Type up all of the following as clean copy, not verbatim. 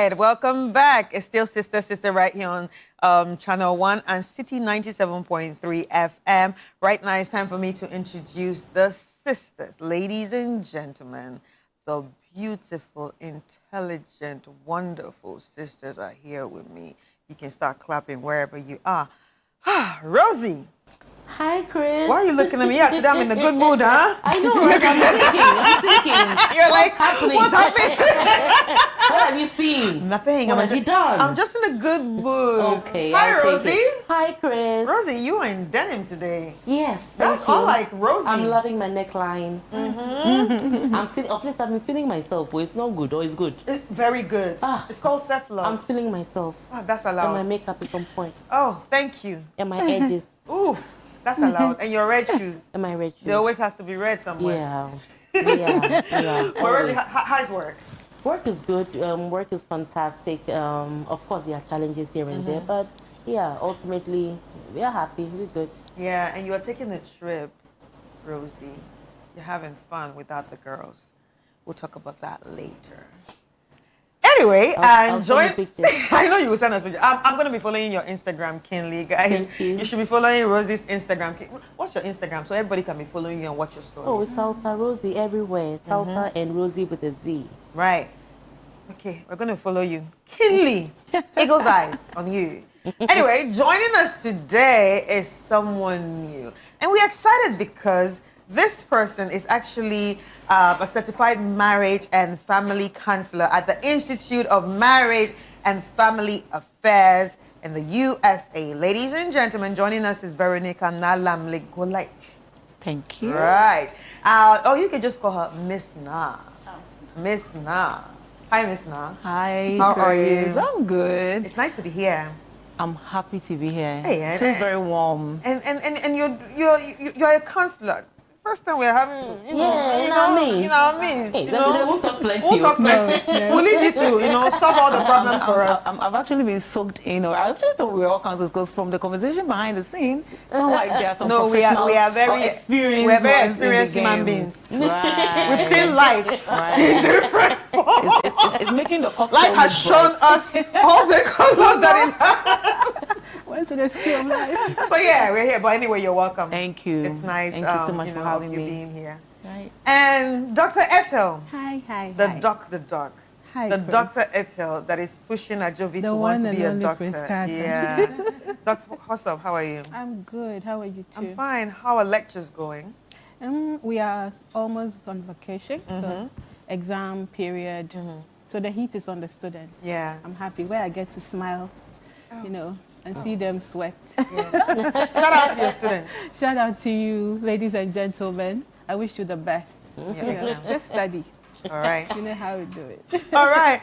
right, welcome back. It's still Sister right here on Channel 1 and City 97.3 FM. Right now, it's time for me to introduce the sisters. Ladies and gentlemen, the beautiful, intelligent, wonderful sisters are here with me. You can start clapping wherever you are. Rosie. Hi, Chris. Why are you looking at me? Yeah, today I'm in a good mood, huh? I know, right? I'm thinking. You're like, What's happening? What have you seen? Nothing. What have you done? I'm just in a good mood. Okay. Hi, Rosie. Hi, Chris. Rosie, you are in denim today. Yes. That's all like Rosie. I'm loving my neckline. I'm feeling. Of late, I've been feeling myself. But it's not good, or it's good. It's very good. It's called self-love. I'm feeling myself. That's allowed. And my makeup is on point. Oh, thank you. And my edges. Ooh, that's allowed. And your red shoes. And my red shoes. There always has to be red somewhere. Yeah. Well, Rosie, how's work? Work is good. Work is fantastic. Of course, there are challenges here and there, but yeah, ultimately, we are happy. We're good. Yeah, and you are taking a trip, Rosie. You're having fun without the girls. We'll talk about that later. Anyway, I'll join. pictures. I know you will send us pictures. I'm going to be following your Instagram, Kinley, guys. Thank you. You should be following Rosie's Instagram. What's your Instagram so everybody can be following you and watch your stories? Oh, Salsa Rosie everywhere. Salsa and Rosie with a Z. Right. Okay, we're going to follow you. Kinley, Eagle's Eyes on you. Anyway, joining us today is someone new. And we're excited because this person is actually a certified marriage and family counselor at the Institute of Marriage and Family Affairs in the USA. Ladies and gentlemen, joining us is Veronica Nalamle-Golite. Thank you. Right. You can just call her Miss Na. Miss Na. Hi, Miss Na. Hi. How are Grace. you? I'm good. It's nice to be here. I'm happy to be here. Hey, it feels very warm. And you're a counselor. First time we're having, you know what I mean? Hey, you know, they won't talk plenty. We'll talk plenty. We'll leave you to, solve all the problems for us. I've actually been soaked in. I actually thought we were all counselors because from the conversation behind the scene, it sounds like there are some professionals we are very experienced. We're very experienced human beings. Right. We've seen life in different forms. It's making the cocktail Life has shown us all the colors that it has. Went to the school of life. So yeah, we're here. But anyway, you're welcome. Thank you. It's nice. Thank you so much for having you me. being here. Right. And Dr. Etel. Hi. The doc. Hi, the Chris. Dr. Etel that is pushing Ajovi The to want to one be a and only doctor. Chris Kata. Yeah. Dr. Hossab, how are you? I'm good. How are you too? I'm fine. How are lectures going? We are almost on vacation, so exam period. So the heat is on the students. Yeah. I'm happy where I get to smile, and see them sweat. Yeah. Shout out to your student. Shout out to you, ladies and gentlemen. I wish you the best. Yeah. Just study. All right. You know how we do it. All right,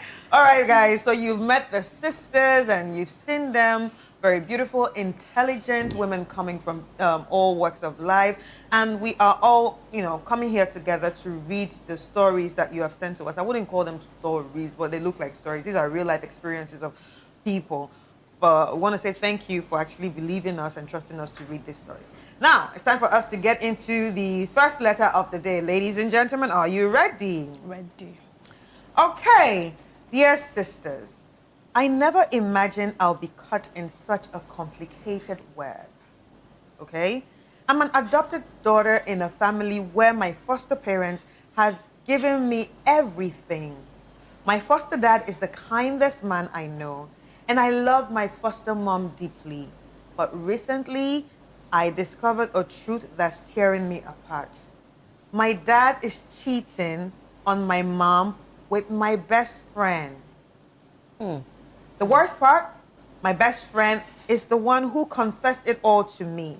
guys. So you've met the sisters and you've seen them. Very beautiful, intelligent women coming from all walks of life. And we are all, coming here together to read the stories that you have sent to us. I wouldn't call them stories, but they look like stories. These are real life experiences of people. But I want to say thank you for actually believing us and trusting us to read these stories. Now, it's time for us to get into the first letter of the day. Ladies and gentlemen, are you ready? Ready. Okay, dear sisters, I never imagined I'll be caught in such a complicated web. Okay? I'm an adopted daughter in a family where my foster parents have given me everything. My foster dad is the kindest man I know, and I love my foster mom deeply. But recently, I discovered a truth that's tearing me apart. My dad is cheating on my mom with my best friend. The worst part, my best friend is the one who confessed it all to me.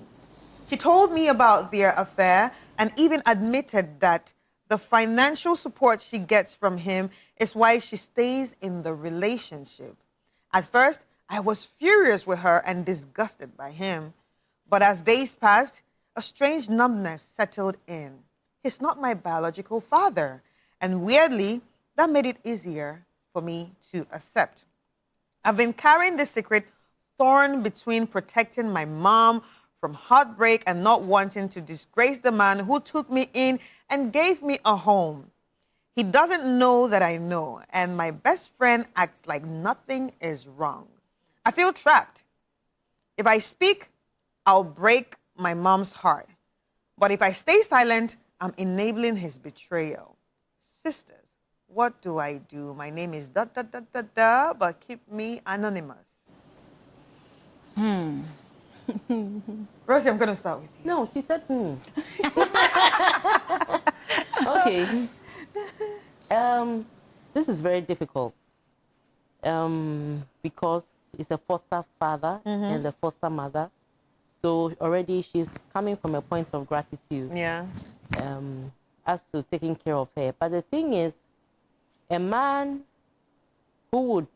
She told me about their affair and even admitted that the financial support she gets from him is why she stays in the relationship. At first, I was furious with her and disgusted by him. But as days passed, a strange numbness settled in. He's not my biological father. And weirdly, that made it easier for me to accept. I've been carrying this secret torn between protecting my mom from heartbreak and not wanting to disgrace the man who took me in and gave me a home. He doesn't know that I know, and my best friend acts like nothing is wrong. I feel trapped. If I speak, I'll break my mom's heart. But if I stay silent, I'm enabling his betrayal. Sisters, what do I do? My name is da da da da da, but keep me anonymous. Rosie, I'm going to start with you. No, she said, Okay. This is very difficult. Because it's a foster father and a foster mother. So already she's coming from a point of gratitude. Yeah. As to taking care of her. But the thing is, a man who would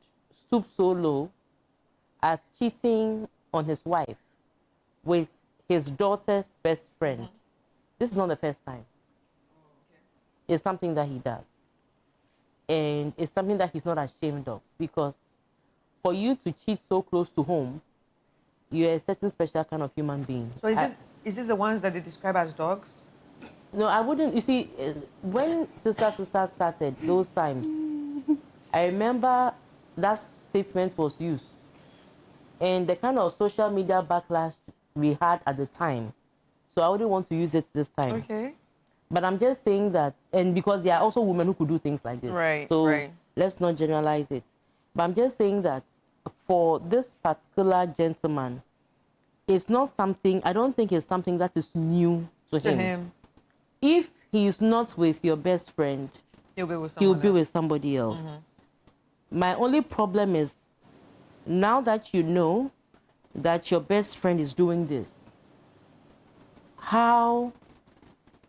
stoop so low as cheating on his wife with his daughter's best friend, this is not the first time. It's something that he does. And it's something that he's not ashamed of, because for you to cheat so close to home, you're a certain special kind of human being. So is this the ones that they describe as dogs? No, I wouldn't. You see, when Sister started, those times, I remember that statement was used. And the kind of social media backlash we had at the time. So I wouldn't want to use it this time. Okay. But I'm just saying that, and because there are also women who could do things like this. Right, so right. let's not generalize it. But I'm just saying that for this particular gentleman, it's not something, I don't think it's something that is new to him. If he's not with your best friend, He'll be with somebody else. My only problem is, now that you know that your best friend is doing this,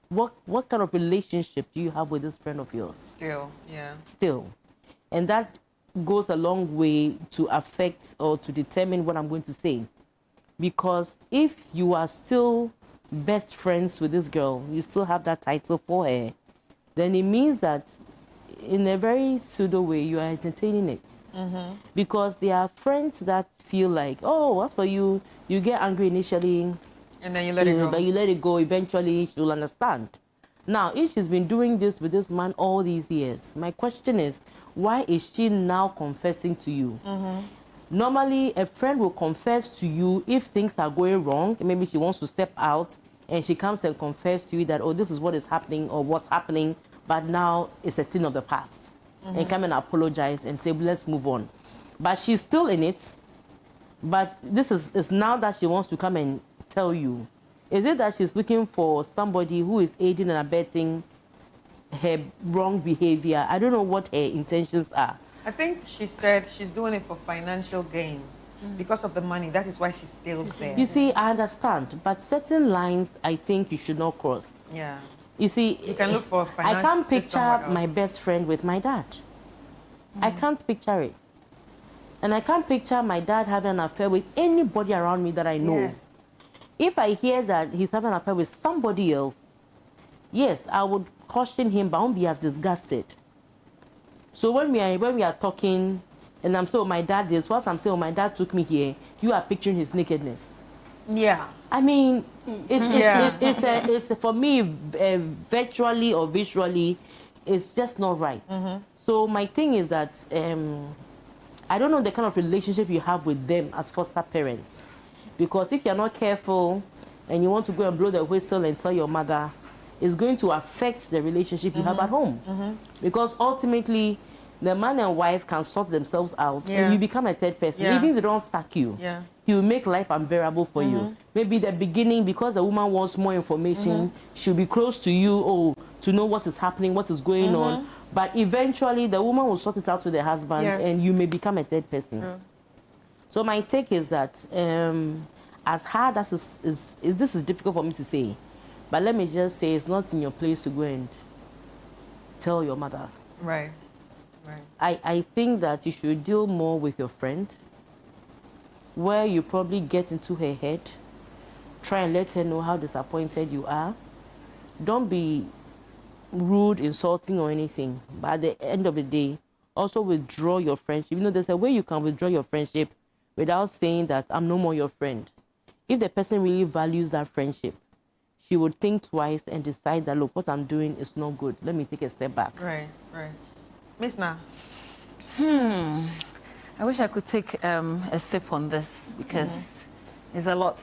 what kind of relationship do you have with this friend of yours? Still, yeah. Still. And that goes a long way to affect or to determine what I'm going to say. Because if you are still best friends with this girl, you still have that title for her, then it means that in a very pseudo way, you are entertaining it. Because there are friends that feel like, oh, what's for you? You get angry initially, and then you let it go. But you let it go, eventually she'll understand. Now, if she's been doing this with this man all these years, my question is, why is she now confessing to you? Normally, a friend will confess to you if things are going wrong. Maybe she wants to step out and she comes and confess to you that, oh, this is what is happening or what's happening, but now it's a thing of the past. And come and apologize and say, let's move on. But she's still in it. But this is now that she wants to come and tell you. Is it that she's looking for somebody who is aiding and abetting her wrong behavior? I don't know what her intentions are. I think she said she's doing it for financial gains. Because of the money, that is why she's still there. You see, I understand, but certain lines I think you should not cross. Yeah. You see, You can look for finance. I can't picture my best friend with my dad. I can't picture it. And I can't picture my dad having an affair with anybody around me that I know. Yes. If I hear that he's having an affair with somebody else, yes, I would caution him, but I won't be as disgusted. So when we are talking, and I'm saying, oh, my dad is, whilst I'm saying, oh, my dad took me here, you are picturing his nakedness. Yeah. I mean, it's for me, virtually or visually, it's just not right. So my thing is that I don't know the kind of relationship you have with them as foster parents. Because if you're not careful and you want to go and blow the whistle and tell your mother, it's going to affect the relationship you have at home. Because ultimately, the man and wife can sort themselves out and you become a third person. Even if they don't sack you, he will make life unbearable for you. Maybe the beginning, because the woman wants more information, she'll be close to you to know what is happening, what is going on. But eventually, the woman will sort it out with the husband and you may become a third person. So my take is that as hard as this is difficult for me to say, but let me just say it's not in your place to go and tell your mother. Right. Right. I think that you should deal more with your friend, where you probably get into her head, try and let her know how disappointed you are. Don't be rude, insulting, or anything. But at the end of the day, also withdraw your friendship. You know, there's a way you can withdraw your friendship without saying that I'm no more your friend. If the person really values that friendship, she would think twice and decide that, look, what I'm doing is not good. Let me take a step back. Right. Miss Na. I wish I could take a sip on this because there's a lot.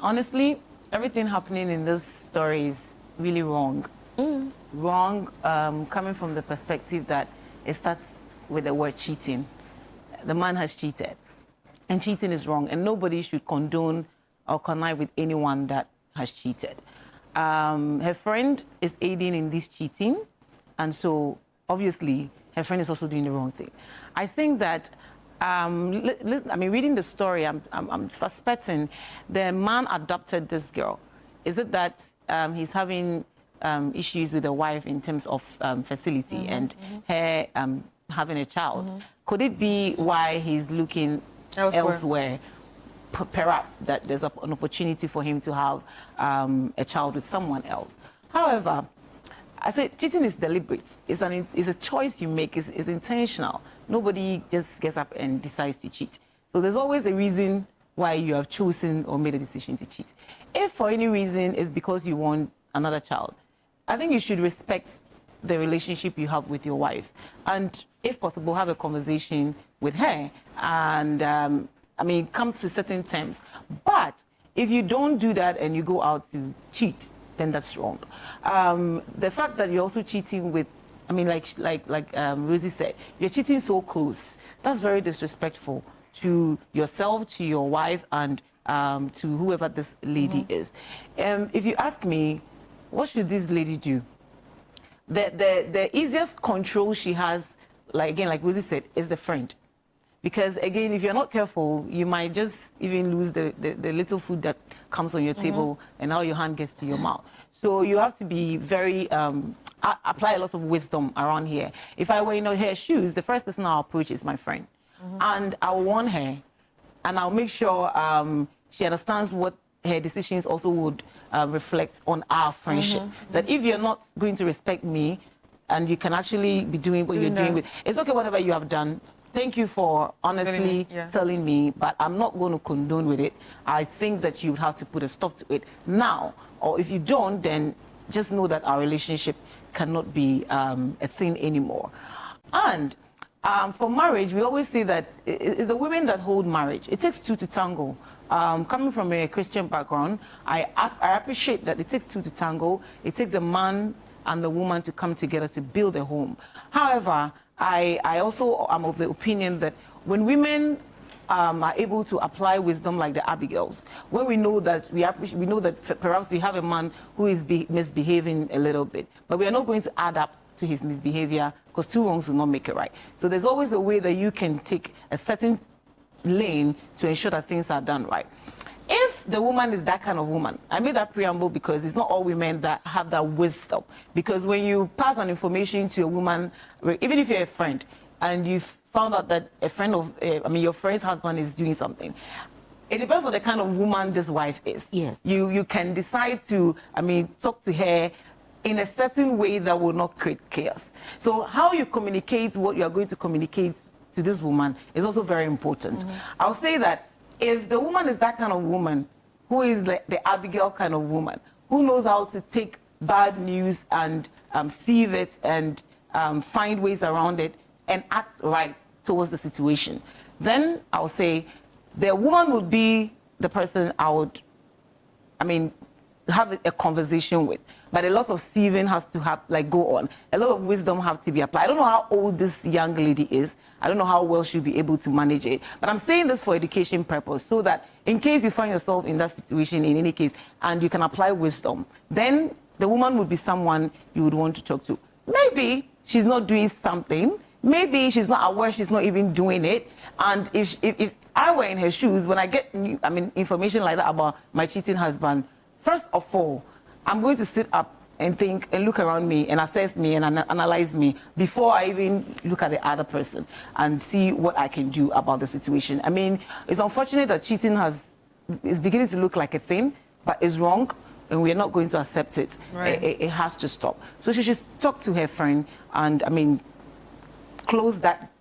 Honestly, everything happening in this story is really wrong. Wrong, coming from the perspective that it starts with the word cheating. The man has cheated, and cheating is wrong, and nobody should condone or connive with anyone that has cheated. Her friend is aiding in this cheating, and so obviously her friend is also doing the wrong thing. I think that, listen, I mean, reading the story, I'm suspecting the man adopted this girl. Is it that he's having issues with the wife in terms of facility and her having a child? Could it be why he's looking elsewhere? Perhaps that there's an opportunity for him to have a child with someone else. However, I said cheating is deliberate. It's a choice you make. It's intentional. Nobody just gets up and decides to cheat. So there's always a reason why you have chosen or made a decision to cheat. If for any reason it's because you want another child, I think you should respect the relationship you have with your wife. And if possible, have a conversation with her and, I mean, come to certain terms. But if you don't do that and you go out to cheat, then that's wrong. The fact that you're also cheating with, I mean, like Rosie said, you're cheating so close. That's very disrespectful to yourself, to your wife, and to whoever this lady is. If you ask me, what should this lady do? The easiest control she has, like Rosie said, is the friend. Because again, if you're not careful, you might just even lose the little food that comes on your table and how your hand gets to your mouth. So you have to be very, apply a lot of wisdom around here. If I were in her shoes, the first person I'll approach is my friend. And I'll warn her, and I'll make sure she understands what her decisions also would reflect on our friendship. That if you're not going to respect me, and you can actually be doing what you're doing with, it's okay, whatever you have done. Thank you for honestly telling me, but I'm not going to condone with it. I think that you would have to put a stop to it now. Or if you don't, then just know that our relationship cannot be a thing anymore. And for marriage, we always say that it's the women that hold marriage. It takes two to tango. Coming from a Christian background, I appreciate that it takes two to tango. It takes a man and the woman to come together to build a home. However, I also am of the opinion that when women are able to apply wisdom like the Abigails, when we know that we know that perhaps we have a man who is misbehaving a little bit, but we are not going to add up to his misbehavior because two wrongs will not make it right. So there's always a way that you can take a certain lane to ensure that things are done right. If the woman is that kind of woman, I made that preamble because it's not all women that have that wisdom. Because when you pass an information to a woman, even if you're a friend, and you've found out that a friend of, your friend's husband is doing something, it depends on the kind of woman this wife is. Yes. You can decide to, talk to her in a certain way that will not create chaos. So how you communicate what you are going to communicate to this woman is also very important. I'll say that if the woman is that kind of woman, who is like the Abigail kind of woman, who knows how to take bad news and sieve it and find ways around it and act right towards the situation, then I'll say the woman would be the person I would, have a conversation with. But a lot of sieving has to go on. A lot of wisdom have to be applied. I don't know how old this young lady is. I don't know how well she'll be able to manage it. But I'm saying this for education purpose, so that in case you find yourself in that situation, in any case, and you can apply wisdom, then the woman would be someone you would want to talk to. Maybe she's not doing something. Maybe she's not aware she's not even doing it. And if I were in her shoes, when I get information like that about my cheating husband, first of all, I'm going to sit up and think and look around me and assess me and analyze me before I even look at the other person and see what I can do about the situation. It's unfortunate that cheating is beginning to look like a thing, but it's wrong, and we're not going to accept it. Right. It has to stop. So she should talk to her friend and, close that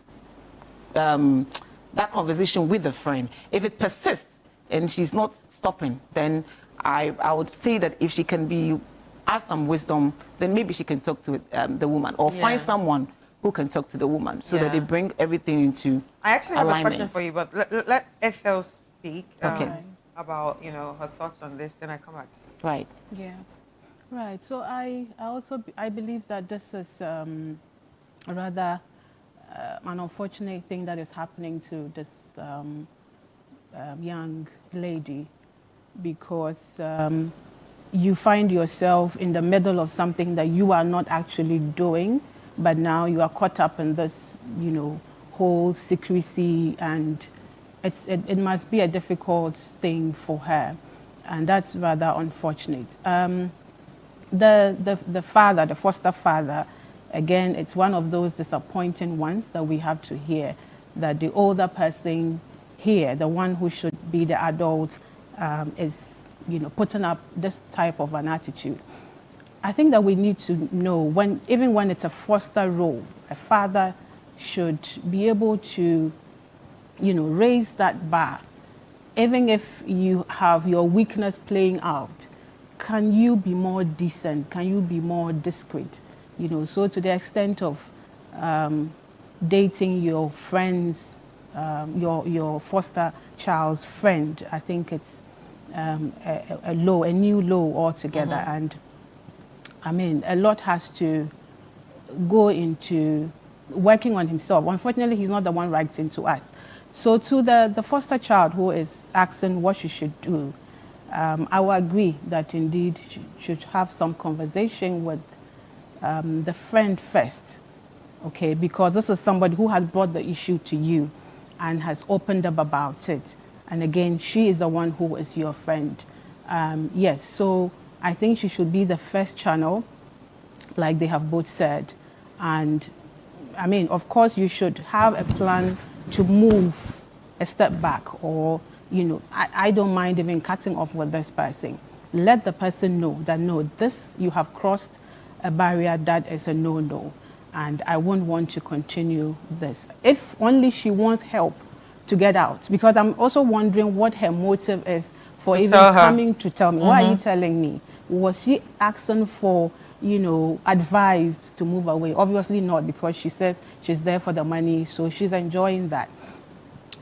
conversation with the friend. If it persists and she's not stopping, then I would say that if she can have some wisdom, then maybe she can talk to the woman, or find someone who can talk to the woman, so that they bring everything into I actually have alignment. a question for you, but let Ethel speak Okay. about, her thoughts on this, then I come back to you. Right. Yeah, right. So I also I believe that this is rather an unfortunate thing that is happening to this young lady, because you find yourself in the middle of something that you are not actually doing, but now you are caught up in this, whole secrecy, and it must be a difficult thing for her, and that's rather unfortunate. The father, the foster father, again, it's one of those disappointing ones that we have to hear, that the older person here, the one who should be the adult, is, putting up this type of an attitude. I think that we need to know, even when it's a foster role, a father should be able to, raise that bar. Even if you have your weakness playing out, can you be more decent? Can you be more discreet? So to the extent of dating your friends, your foster child's friend, I think it's a new low altogether. And I mean, a lot has to go into working on himself. Unfortunately, he's not the one writing to us. So to the foster child who is asking what she should do, I will agree that indeed she should have some conversation with the friend first, okay? Because this is somebody who has brought the issue to you and has opened up about it. And again, she is the one who is your friend. Yes, so I think she should be the first channel, like they have both said. And I mean, of course, you should have a plan to move a step back, or, I don't mind even cutting off with this person. Let the person know that, no, this, you have crossed a barrier that is a no-no, and I won't want to continue this. If only she wants help to get out, because I'm also wondering what her motive is for even coming to tell me. Why are you telling me? Was she asking for, advice to move away? Obviously not, because she says she's there for the money, so she's enjoying that.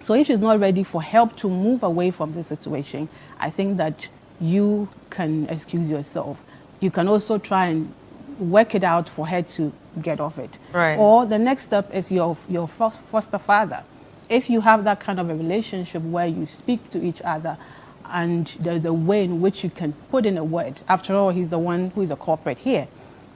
So if she's not ready for help to move away from the situation, I think that you can excuse yourself. You can also try and work it out for her to get off it. Right. Or the next step is your foster father. If you have that kind of a relationship where you speak to each other and there's a way in which you can put in a word, after all, he's the one who is a culprit here,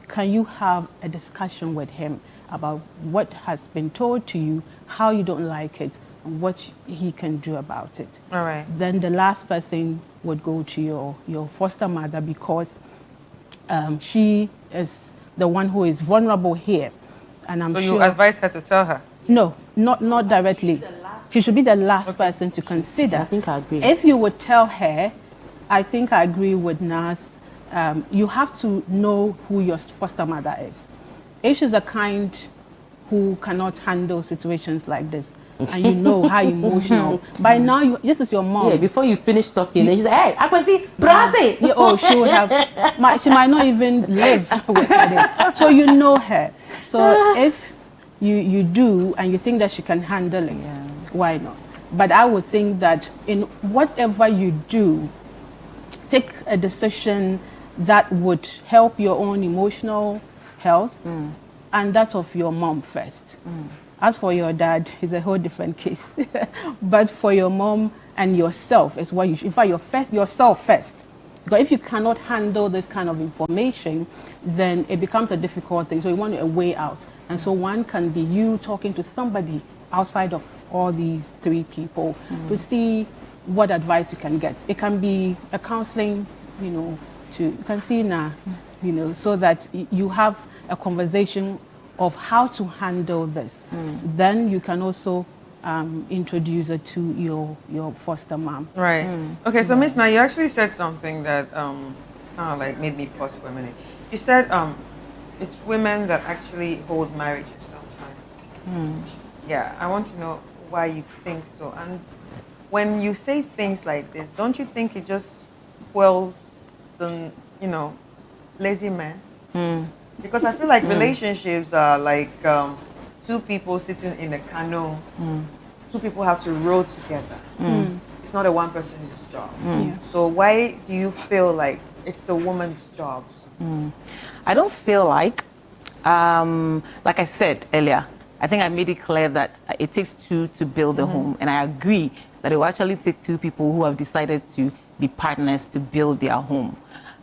can you have a discussion with him about what has been told to you, how you don't like it, and what he can do about it? All right. Then the last person would go to your foster mother, because she is the one who is vulnerable here. And I'm So sure... you advise her to tell her? No, not directly. She should be the last person to consider. I think I agree. If you would tell her, I think I agree with Nas. You have to know who your foster mother is. If she's a kind who cannot handle situations like this, and you know how emotional, by now this is your mom. Yeah, before you finish talking, then she's like, hey, Akwasi, Brasi! Yeah, oh, she would have, she might not even live with her. So you know her. So if you do, and you think that she can handle it, why not? But I would think that in whatever you do, take a decision that would help your own emotional health and that of your mom first. As for your dad, it's a whole different case. But for your mom and yourself is what you should, in fact, yourself first. Because if you cannot handle this kind of information, then it becomes a difficult thing. So you want a way out. And so one can be you talking to somebody outside of all these three people to see what advice you can get. It can be a counseling, you can see now, so that you have a conversation of how to handle this. Then you can also introduce it to your foster mom. Right. Okay, so Miss Na, you actually said something that kind of like made me pause for a minute. You said it's women that actually hold marriages sometimes. Yeah, I want to know why you think so. And when you say things like this, don't you think it just fuels the, lazy men? Because I feel like relationships are like two people sitting in a canoe. Two people have to row together. It's not a one person's job. So why do you feel like it's a woman's job? I don't feel like I said earlier, I think I made it clear that it takes two to build a home. And I agree that it will actually take two people who have decided to be partners to build their home.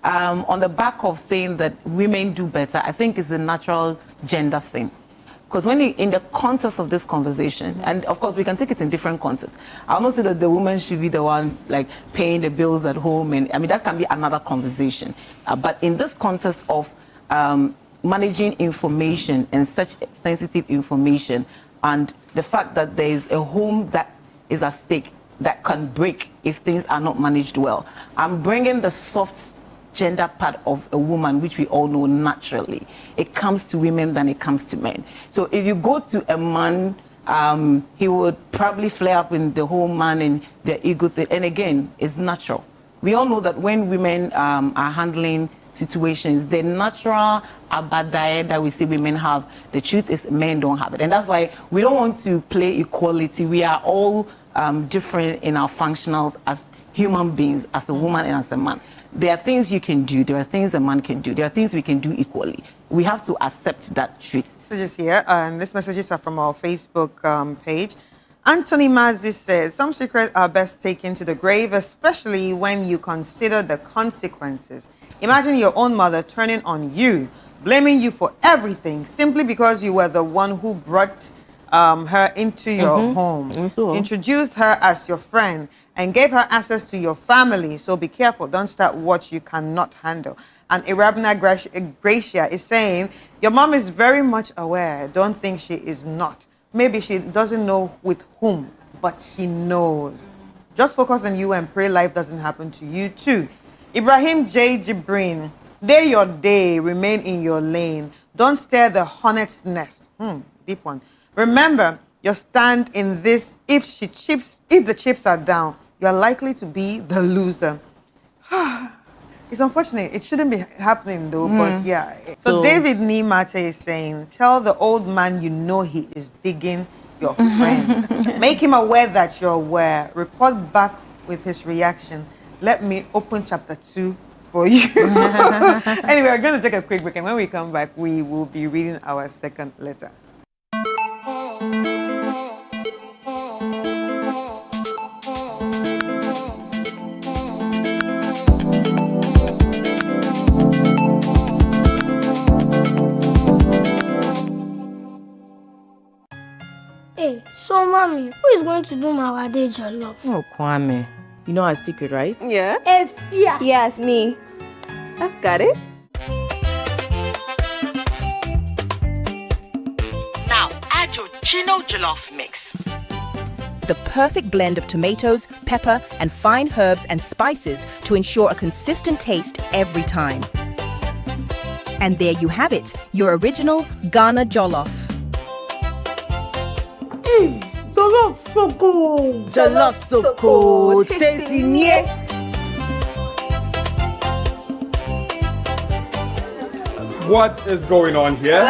On the back of saying that women do better, I think it's the natural gender thing. Because when in the context of this conversation, and of course we can take it in different contexts, I almost say that the woman should be the one like paying the bills at home, and I mean that can be another conversation. But in this context of managing information and such sensitive information, and the fact that there is a home that is at stake that can break if things are not managed well, I'm bringing the soft gender part of a woman, which we all know naturally. It comes to women than it comes to men. So if you go to a man, he would probably flare up in the whole man and the ego thing. And again, it's natural. We all know that when women are handling situations, the natural abadai that we see women have, the truth is men don't have it. And that's why we don't want to play equality. We are all different in our functionals as human beings, as a woman and as a man. There are things you can do. There are things a man can do. There are things we can do equally. We have to accept that truth. Messages here, and these messages are from our Facebook page. Anthony Mazzi says, some secrets are best taken to the grave, especially when you consider the consequences. Imagine your own mother turning on you, blaming you for everything, simply because you were the one who brought her into your home, introduced her as your friend, and gave her access to your family. So be careful. Don't start what you cannot handle. And Irabna Gracia is saying, your mom is very much aware. Don't think she is not. Maybe she doesn't know with whom, but she knows. Just focus on you and pray life doesn't happen to you too. Ibrahim J. Jibrin, day your day, remain in your lane. Don't stare the hornet's nest. Deep one. Remember your stand in this. If the chips are down, you are likely to be the loser. It's unfortunate. It shouldn't be happening though, but yeah. So David Nimate is saying, tell the old man you know he is digging your friend. Make him aware that you're aware. Report back with his reaction. Let me open chapter 2 for you. Anyway, we're going to take a quick break, and when we come back, we will be reading our second letter. Hey, so mommy, who is going to do my wade jollof? Oh, Kwame. You know our secret, right? Yeah. Efia. Yes, me. I've got it. Now add your Gino Jollof mix. The perfect blend of tomatoes, pepper, and fine herbs and spices to ensure a consistent taste every time. And there you have it, your original Ghana Jollof. Jollof so good. Jollof so cold, tasty, yeah. What is going on here?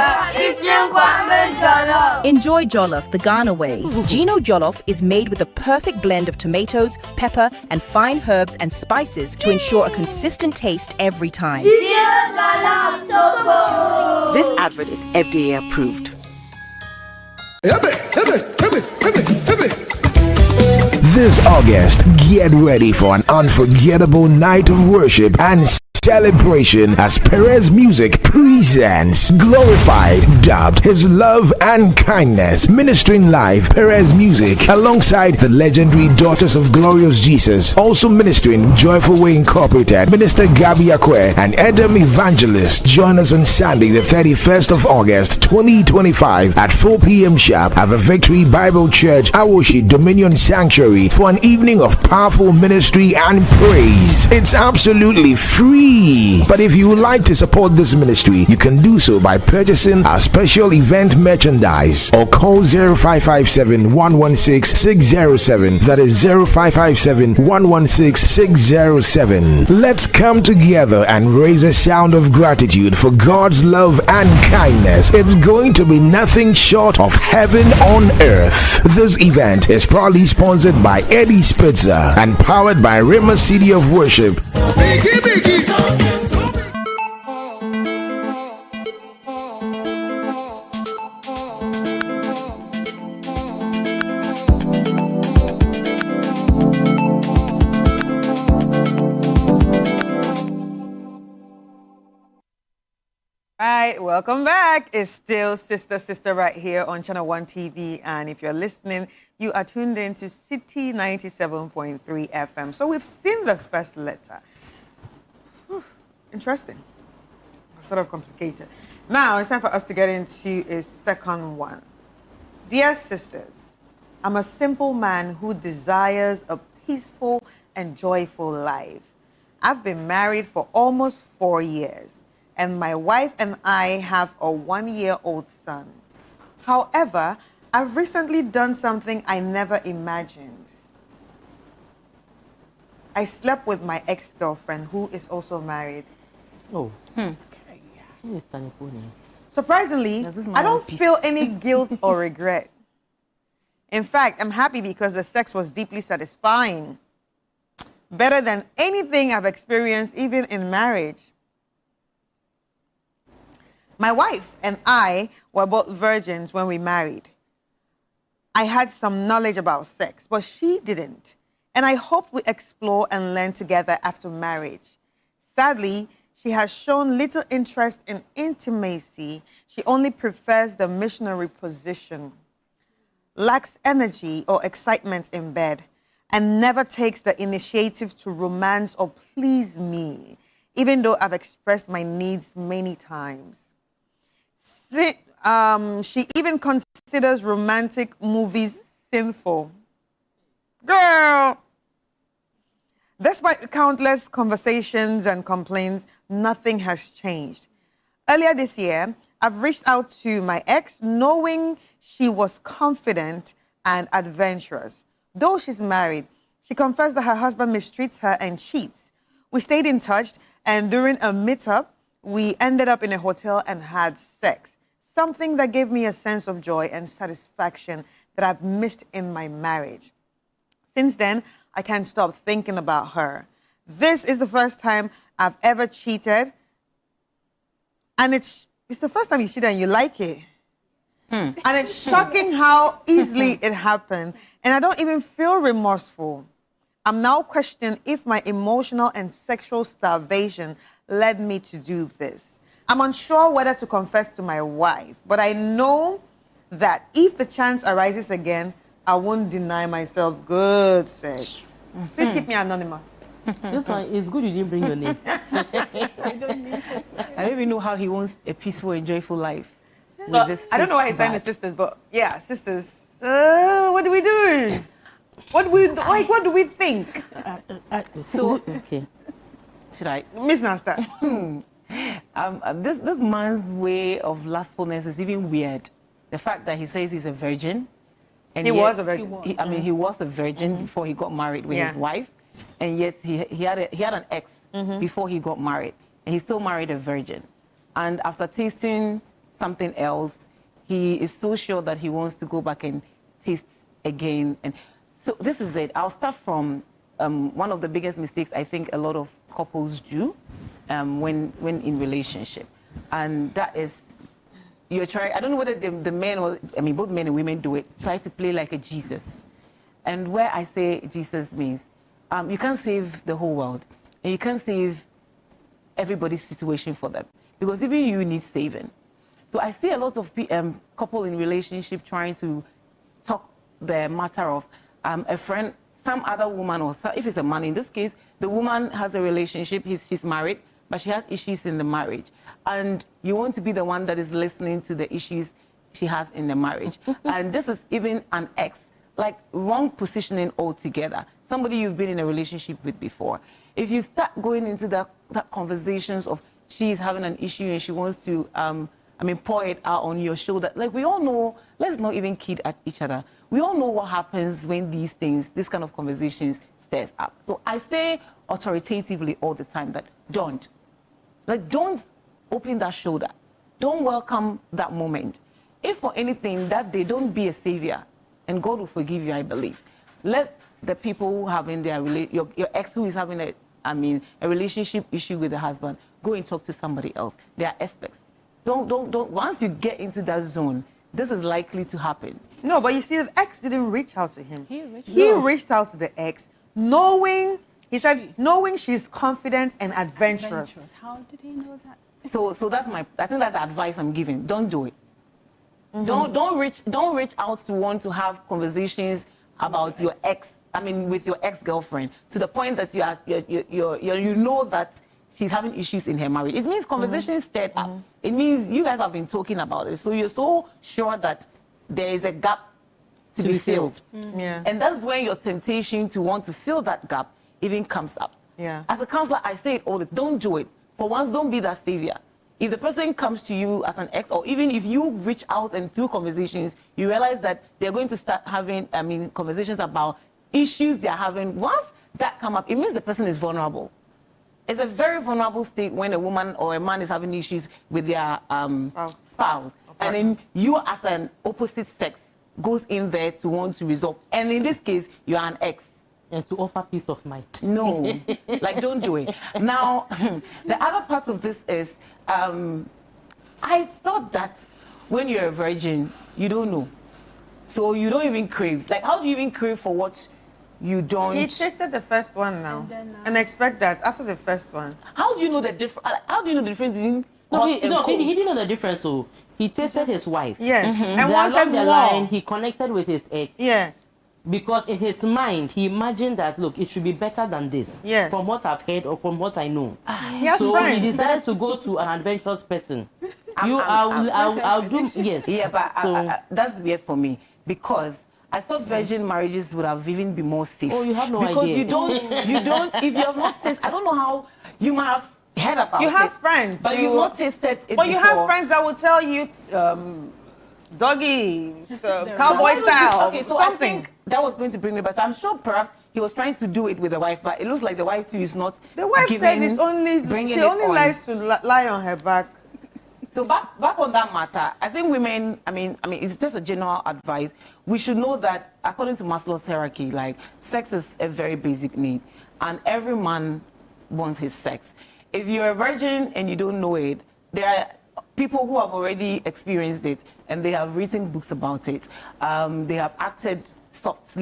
Enjoy Jollof the Ghana way. Gino Jollof is made with the perfect blend of tomatoes, pepper, and fine herbs and spices to ensure a consistent taste every time. This advert is FDA approved. This August, get ready for an unforgettable night of worship and celebration as Perez Music presents Glorified, dubbed His Love and Kindness, ministering live Perez Music alongside the legendary Daughters of Glorious Jesus, also ministering Joyful Way Incorporated, Minister Gabi Akwe and Edom Evangelist. Join us on Sunday the 31st of August 2025 at 4 p.m. sharp at the Victory Bible Church, Awoshi Dominion Sanctuary for an evening of powerful ministry and praise. It's absolutely free. free. But if you would like to support this ministry, you can do so by purchasing our special event merchandise or call 0557 116 607. That is 0557 116 607. Let's come together and raise a sound of gratitude for God's love and kindness. It's going to be nothing short of heaven on earth. This event is proudly sponsored by Eddie Spitzer and powered by Rima City of Worship. Right, welcome back. It's still Sister right here on Channel 1 TV. And if you're listening, you are tuned in to City 97.3 FM. So we've seen the first letter. Whew, interesting. Sort of complicated. Now it's time for us to get into a second one. Dear sisters, I'm a simple man who desires a peaceful and joyful life. I've been married for almost 4 years. And my wife and I have a 1-year-old son. However, I've recently done something I never imagined. I slept with my ex-girlfriend, who is also married. Oh. Surprisingly, I don't feel any guilt or regret. In fact, I'm happy because the sex was deeply satisfying. Better than anything I've experienced, even in marriage. My wife and I were both virgins when we married. I had some knowledge about sex, but she didn't. And I hope we explore and learn together after marriage. Sadly, she has shown little interest in intimacy. She only prefers the missionary position, lacks energy or excitement in bed, and never takes the initiative to romance or please me, even though I've expressed my needs many times. She even considers romantic movies sinful. Girl! Despite countless conversations and complaints, nothing has changed. Earlier this year, I've reached out to my ex knowing she was confident and adventurous. Though she's married, she confessed that her husband mistreats her and cheats. We stayed in touch, and during a meetup, we ended up in a hotel and had sex. Something that gave me a sense of joy and satisfaction that I've missed in my marriage. Since then, I can't stop thinking about her. This is the first time I've ever cheated. And it's the first time you cheated and you like it. And it's shocking how easily it happened. And I don't even feel remorseful. I'm now questioning if my emotional and sexual starvation led me to do this. I'm unsure whether to confess to my wife, but I know that if the chance arises again, I won't deny myself good sex. Please keep me anonymous. This one is good you didn't bring your name. I don't even know how he wants a peaceful and joyful life. So, I don't know why he's saying the sisters, but yeah, sisters. What do we do? What do we think? So, okay. Should I? Miss Nasta. This man's way of lustfulness is even weird. The fact that he says he's a virgin. And he yet, was a virgin. He was a virgin before he got married with his wife. And yet he had an ex before he got married. And he still married a virgin. And after tasting something else, he is so sure that he wants to go back and taste again. And so this is it. I'll start from one of the biggest mistakes I think a lot of couples do when in relationship. And that is, you're trying, I don't know whether the men or, both men and women do it, try to play like a Jesus. And where I say Jesus means, you can't save the whole world. And you can't save everybody's situation for them. Because even you need saving. So I see a lot of couple in relationship trying to talk the matter of a friend, some other woman, or if it's a man, in this case, the woman has a relationship, she's married, but she has issues in the marriage. And you want to be the one that is listening to the issues she has in the marriage. And this is even an ex, like wrong positioning altogether. Somebody you've been in a relationship with before. If you start going into that that conversations of she's having an issue and she wants to, pour it out on your shoulder. Like, we all know, let's not even kid at each other. We all know what happens when this kind of conversations stirs up. So I say authoritatively all the time that don't open that shoulder. Don't welcome that moment. If for anything that day, don't be a savior, and God will forgive you, I believe. Let the people who having your ex who is having a relationship issue with the husband, go and talk to somebody else. They are experts. Don't. Once you get into that zone, this is likely to happen. No, but you see, the ex didn't reach out to him. He reached out to the ex, knowing she's confident and adventurous. How did he know that? So I think that's the advice I'm giving. Don't do it. Don't reach out to want to have conversations about your ex. With your ex-girlfriend, to the point that you know that she's having issues in her marriage. It means conversations stirred up. It means you guys have been talking about it. So you're so sure that there is a gap to be filled. Yeah. And that's when your temptation to want to fill that gap even comes up. Yeah. As a counselor, I say it all the time. Don't do it. For once, don't be that savior. If the person comes to you as an ex, or even if you reach out and through conversations, you realize that they're going to start having, conversations about issues they're having. Once that come up, it means the person is vulnerable. It's a very vulnerable state when a woman or a man is having issues with their spouse. And then you as an opposite sex goes in there to want to resolve. And in this case, you are an ex. And to offer peace of mind. No, don't do it. Now, the other part of this is, I thought that when you're a virgin, you don't know. So you don't even crave. Like, how do you even crave for what you don't? He tasted the first one now. And expect that after the first one. How do you know the difference? How do you know the difference between he didn't know the difference. So he tasted his wife. Yes. And then wanted along the more. line, he connected with his ex. Yeah. Because in his mind, he imagined that, look, it should be better than this. Yes. From what I've heard or from what I know. He has so friends. he decided to go to an adventurous person. I'll do, yes. Yeah, but that's weird for me, because I thought virgin marriages would have even been more safe. Oh, you have no because idea. you don't, if you have not tasted, I don't know how you might have heard about it. You have friends. But you've not tasted it But you before. have friends that will tell you, doggy, cowboy style, Okay, so something. I think that was going to bring me back. So I'm sure perhaps he was trying to do it with the wife, but it looks like the wife too is not. The wife said she only likes to lie on her back. So back on that matter, I think women, it's just a general advice. We should know that according to Maslow's hierarchy, like, sex is a very basic need, and every man wants his sex. If you're a virgin and you don't know it, there are people who have already experienced it, and they have written books about it. They have acted soft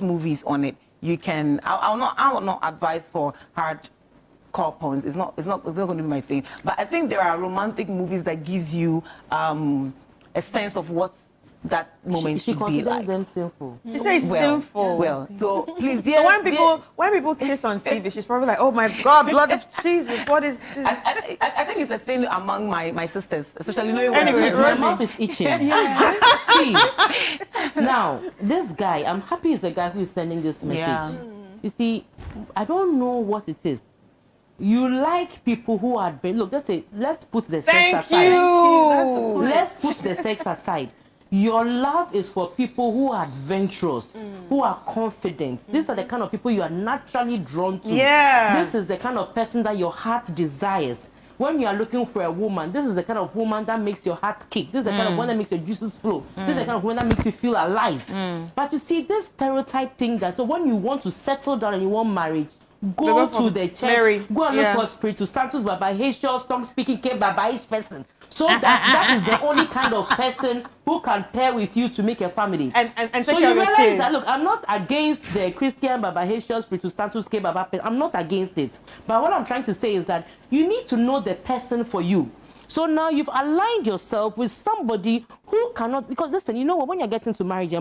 movies on it. You can. I will not advise for hard core porns. It's not going to be my thing. But I think there are romantic movies that gives you a sense of what that moment she should be like. them sinful. She says sinful. Well, so please, dear. So when people kiss on TV, she's probably like, "Oh my God, blood of Jesus! What is this?" I think it's a thing among my sisters, especially knowing Anyway, My mouth is itching. See, now this guy, I'm happy it's the guy who is sending this message. Yeah. You see, I don't know what it is. You like people who are look. Let's put the sex aside. Thank you. Let's put the sex aside. Your love is for people who are adventurous, who are confident. These are the kind of people you are naturally drawn to. Yeah. This is the kind of person that your heart desires. When you are looking for a woman, this is the kind of woman that makes your heart kick. This is the kind of one that makes your juices flow. This is the kind of woman that makes you feel alive. But you see, this stereotype thing that so when you want to settle down and you want marriage, go to the church, Mary. go and look for Spiritu Santos, Baba Haitian, tongue speaking, Baba each person. So that is the only kind of person who can pair with you to make a family. And take so care you of your realize kids. that, look, I'm not against the Christian Baba Haitian, Spiritu Santos, Baba. I'm not against it. But what I'm trying to say is that you need to know the person for you. So now you've aligned yourself with somebody who cannot, because listen, you know what, when you're getting to marriage,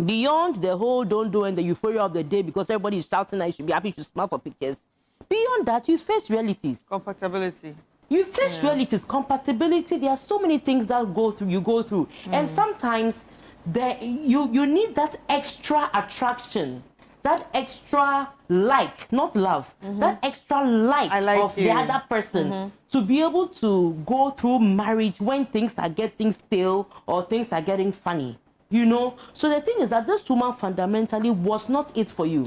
beyond the whole don't do and the euphoria of the day because everybody is shouting that you should be happy, you should smile for pictures. Beyond that, you face realities. Compatibility. You face realities, compatibility. There are so many things that you go through. And sometimes you need that extra attraction that extra like, not love, that extra like of the other person to be able to go through marriage when things are getting stale or things are getting funny. You know, so the thing is that this woman fundamentally was not it for you.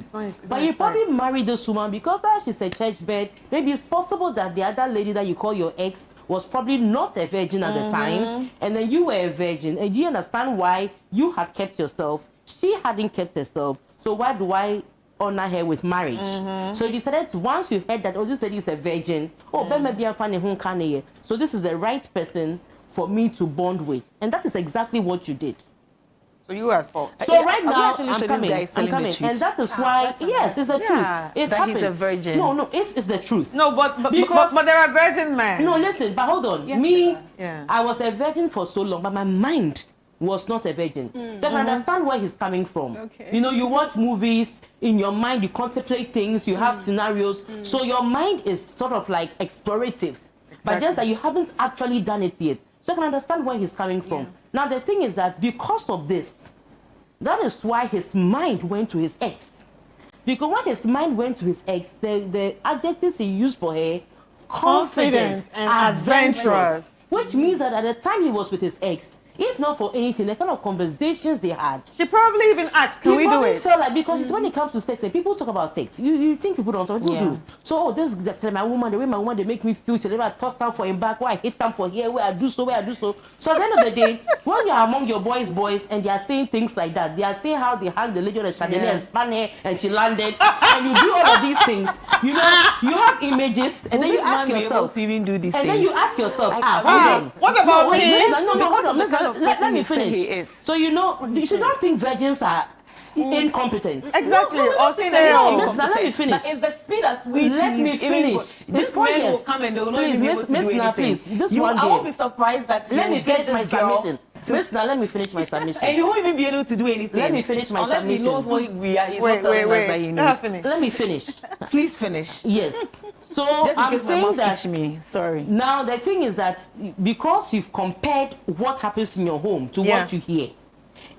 But you probably married this woman because she's a church bed. Maybe it's possible that the other lady that you call your ex was probably not a virgin at the time, and then you were a virgin, and you understand why you had kept yourself, she hadn't kept herself. So why do I honor her with marriage? So you decided once you heard that, oh, this lady is a virgin, so this is the right person for me to bond with, and that is exactly what you did. So you are at fault. So right now, I'm coming, and that is why, yes, it's the truth. It's that he's a virgin. No, it's the truth. No, but there are virgin men. No, listen, but hold on. Yes, I was a virgin for so long, but my mind was not a virgin. So I understand where he's coming from. Okay. You know, you watch movies, in your mind you contemplate things, you have scenarios, so your mind is sort of like explorative, but just that you haven't actually done it yet. So I can understand where he's coming from. Now, the thing is that because of this, that is why his mind went to his ex. Because when his mind went to his ex, the adjectives he used for her, confident and adventurous, which means that at the time he was with his ex, if not for anything, the kind of conversations they had. She probably even asked, can we do it? Felt like, because when it comes to sex, and people talk about sex, you think people don't talk, people do. So, this my woman, the way my woman, they make me feel, where I toss down for him back, where I hit them for here, where I do so, where I do so. So at the end of the day, when you're among your boys, and they are saying things like that, they are saying how they hang the lady on the chandelier and span her, and she landed, and you do all of these things. You know, you have images, and then you ask yourself, to even do these and things? then you ask yourself, hold on. What about me? No, let me finish. So you know, you don't think virgins are incompetent. Exactly. Let me finish. But it's the speed at which let me finish. This man will come and they will not even be able to do anything. Please, this one day. I won't be surprised that let me finish my submission. Miss, now let me finish my submission. And he won't even be able to do anything. Let me finish my submission. Unless he knows what we are. He's wait. Let me finish. Please finish. Yes. So just I'm saying that. Me. Sorry. Now the thing is that because you've compared what happens in your home to what you hear,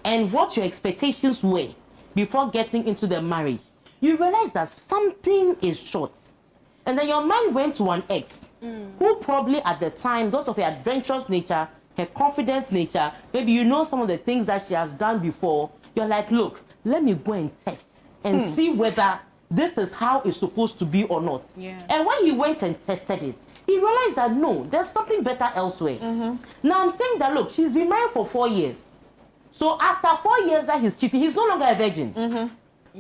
and what your expectations were before getting into the marriage, you realize that something is short. And then your mind went to an ex who probably at the time, because of her adventurous nature, her confident nature, maybe you know some of the things that she has done before, you're like, look, let me go and test and see whether this is how it's supposed to be or not. And when he went and tested it, he realized that no, there's something better elsewhere. Now I'm saying that, look, she's been married for 4 years. So after 4 years that he's cheating, he's no longer a virgin.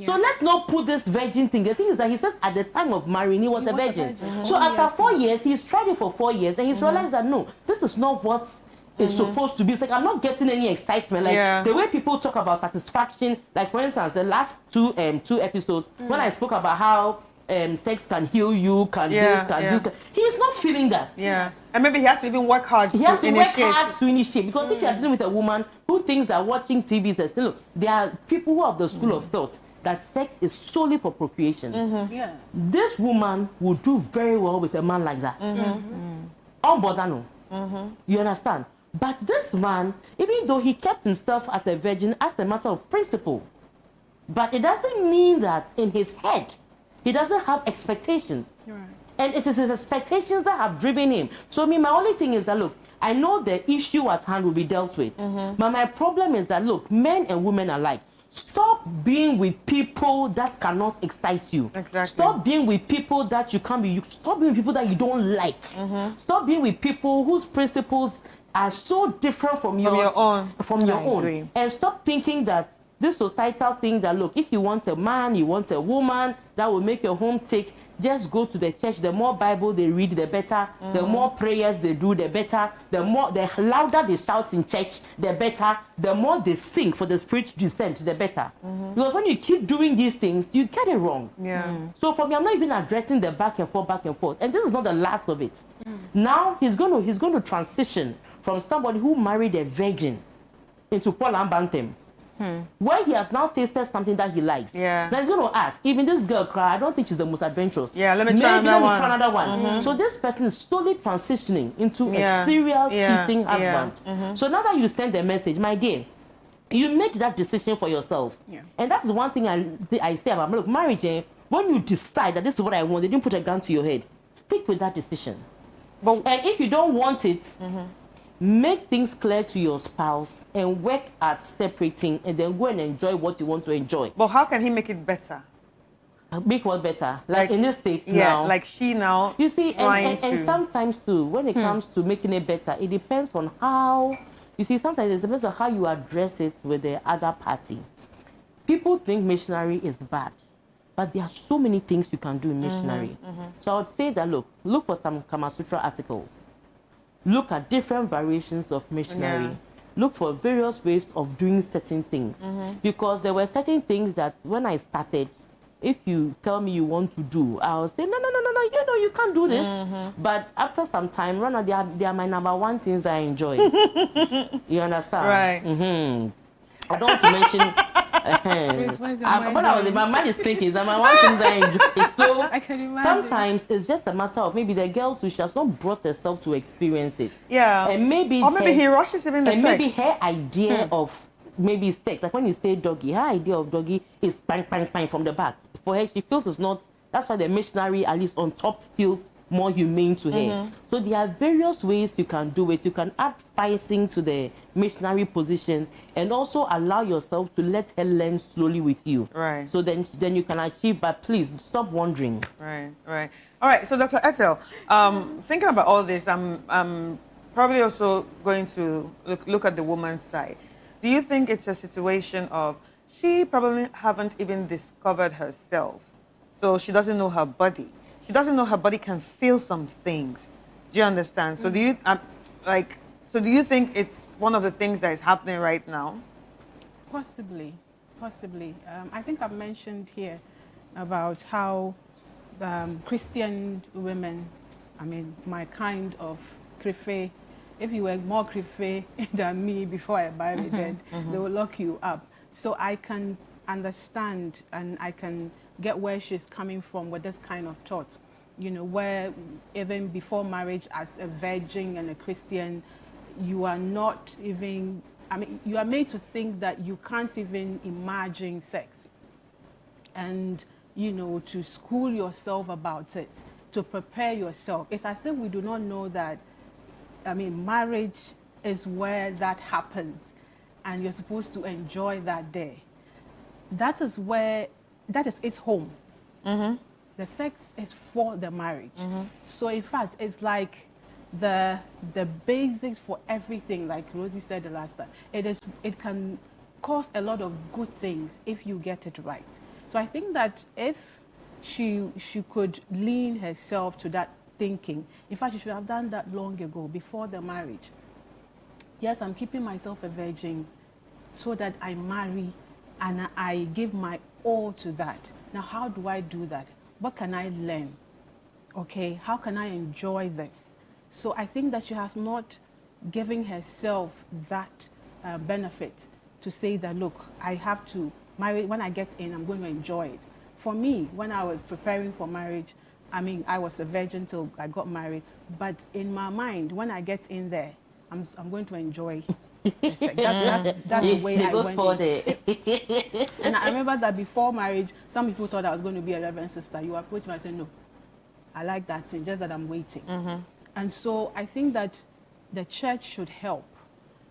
So let's not put this virgin thing. The thing is that he says at the time of marrying, he was a virgin. So after 4 years, he's tried it for 4 years, and he's realized that no, this is not what it's supposed to be. It's like I'm not getting any excitement. Like the way people talk about satisfaction, like for instance, the last two episodes, when I spoke about how sex can heal you, can do, he's not feeling that. And maybe he has to even work hard he has to work hard to initiate. Because if you're dealing with a woman who thinks that watching TV says, look, there are people who have the school of thought that sex is solely for procreation. This woman will do very well with a man like that. You understand? But this man, even though he kept himself as a virgin as a matter of principle, but it doesn't mean that in his head he doesn't have expectations. And it is his expectations that have driven him. So my only thing is that, look, I know the issue at hand will be dealt with. But my problem is that, look, men and women alike, stop being with people that cannot excite you. Stop being with people that you can't be. Stop being with people that you don't like. Stop being with people whose principles are so different from yours. From your own. And stop thinking that this societal thing that, look, if you want a man, you want a woman that will make your home tick, just go to the church. The more Bible they read, the better. The more prayers they do, the better. The louder they shout in church, the better. The more they sing for the Spirit to descend, the better. Because when you keep doing these things, you get it wrong. So for me, I'm not even addressing the back and forth. And this is not the last of it. Now he's going to transition from somebody who married a virgin into Paul and Bantam. Where he has now tasted something that he likes. Now he's going to ask, even this girl cry, I don't think she's the most adventurous. Let me try another one. So this person is slowly transitioning into a serial cheating husband. So now that you send the message, my dear, You made that decision for yourself. Yeah. And that's one thing I say about, look, marriage, when you decide that this is what I want, they didn't put a gun to your head, stick with that decision. And if you don't want it, make things clear to your spouse and work at separating, and then go and enjoy what you want to enjoy. But how can he make it better? Make what better? Like in this state now. Yeah, like she now. You see, and sometimes too, when it comes to making it better, it depends on how, you see, sometimes it depends on how you address it with the other party. People think missionary is bad, but there are so many things you can do in missionary. So I would say that, look for some Kama Sutra articles. Look at different variations of missionary. Yeah. Look for various ways of doing certain things. Because there were certain things that when I started, if you tell me you want to do, I'll say, no, you can't do this. But after some time, they are my number one things that I enjoy. You understand? Right. I don't want to mention... my mind is thinking that my one things I enjoy. So I can imagine. Sometimes it's just a matter of maybe the girl too, she has not brought herself to experience it. Yeah. And maybe he rushes even the sex. And maybe her idea of maybe sex, like when you say doggy, her idea of doggy is bang, bang, bang from the back. For her, she feels it's not. That's why the missionary, at least on top, feels more humane to her. So there are various ways you can do it. You can add spicing to the missionary position and also allow yourself to let her learn slowly with you. Right. So then you can achieve, but please stop wondering. Right. All right, so Dr. Ethel, thinking about all this, I'm probably also going to look at the woman's side. Do you think it's a situation of she probably haven't even discovered herself, so she doesn't know her body? She doesn't know her body can feel some things. Do you understand? So do you do you think it's one of the things that is happening right now? Possibly. I think I've mentioned here about how Christian women, I mean, my kind of crife, if you were more crife than me before I married, then they will lock you up. So I can understand and I can get where she's coming from with this kind of thought, you know, where even before marriage as a virgin and a Christian, you are not even, I mean, you are made to think that you can't even imagine sex. And, you know, to school yourself about it, to prepare yourself. It's as if we do not know that, I mean, marriage is where that happens and you're supposed to enjoy that day. That is its home. The sex is for the marriage. So in fact, it's like the basics for everything, like Rosie said the last time. It can cause a lot of good things if you get it right. So I think that if she could lean herself to that thinking, in fact, she should have done that long ago, before the marriage. Yes, I'm keeping myself a virgin so that I marry and I give my all to that. Now, how do I do that? What can I learn? Okay, how can I enjoy this? So I think that she has not given herself that benefit to say that, look, I have to marry, when I get in, I'm going to enjoy it. For me, when I was preparing for marriage, I mean, I was a virgin till I got married, but in my mind, when I get in there, I'm going to enjoy that's the way I went in. And I remember that before marriage, some people thought I was going to be a reverend sister. You approach me and say, no, I like that thing, just that I'm waiting. And so I think that the church should help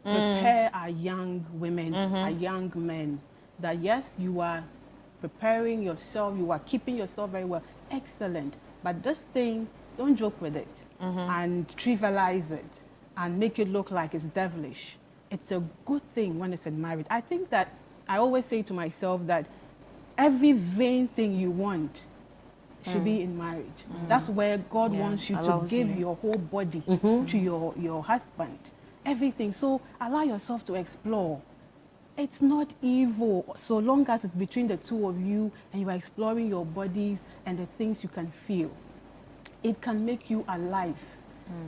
prepare our young women, our young men, that yes, you are preparing yourself, you are keeping yourself very well, excellent. But this thing, don't joke with it and trivialize it and make it look like it's devilish. It's a good thing when it's in marriage. I think that I always say to myself that every vain thing you want should be in marriage. That's where God wants you to give your whole body to your husband. Everything. So allow yourself to explore. It's not evil so long as it's between the two of you and you are exploring your bodies and the things you can feel. It can make you alive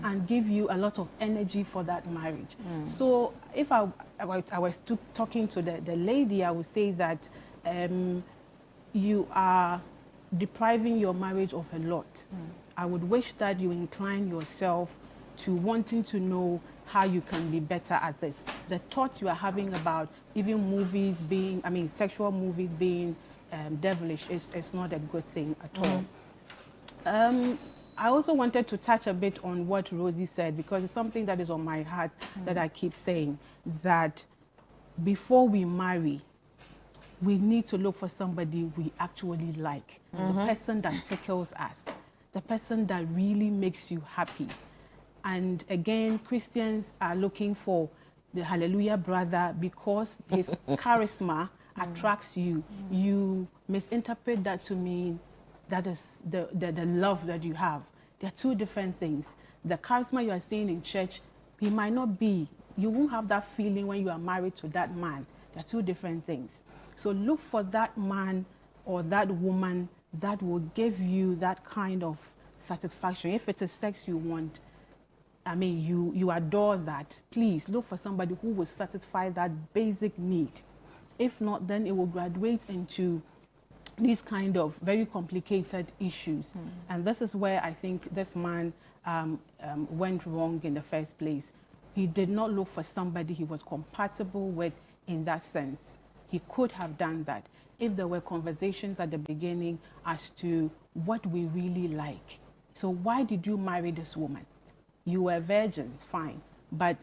and give you a lot of energy for that marriage. So if I was talking to the lady, I would say that you are depriving your marriage of a lot. I would wish that you incline yourself to wanting to know how you can be better at this. The thoughts you are having about even movies being, sexual movies being devilish is not a good thing at all. I also wanted to touch a bit on what Rosie said, because it's something that is on my heart that I keep saying, that before we marry, we need to look for somebody we actually like, the person that tickles us, the person that really makes you happy. And again, Christians are looking for the hallelujah brother because his charisma attracts you. You misinterpret that to mean that is the love that you have. There are two different things. The charisma you are seeing in church, he might not be. You won't have that feeling when you are married to that man. There are two different things. So look for that man or that woman that will give you that kind of satisfaction. If it is sex you want, you adore that, please look for somebody who will satisfy that basic need. If not, then it will graduate into these kind of very complicated issues. And this is where I think this man went wrong in the first place. He did not look for somebody he was compatible with in that sense. He could have done that if there were conversations at the beginning as to what we really like. So why did you marry this woman? You were virgins, fine. But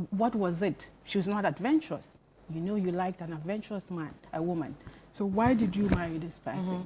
what was it? She was not adventurous. You know you liked an adventurous man, a woman. So why did you marry this person?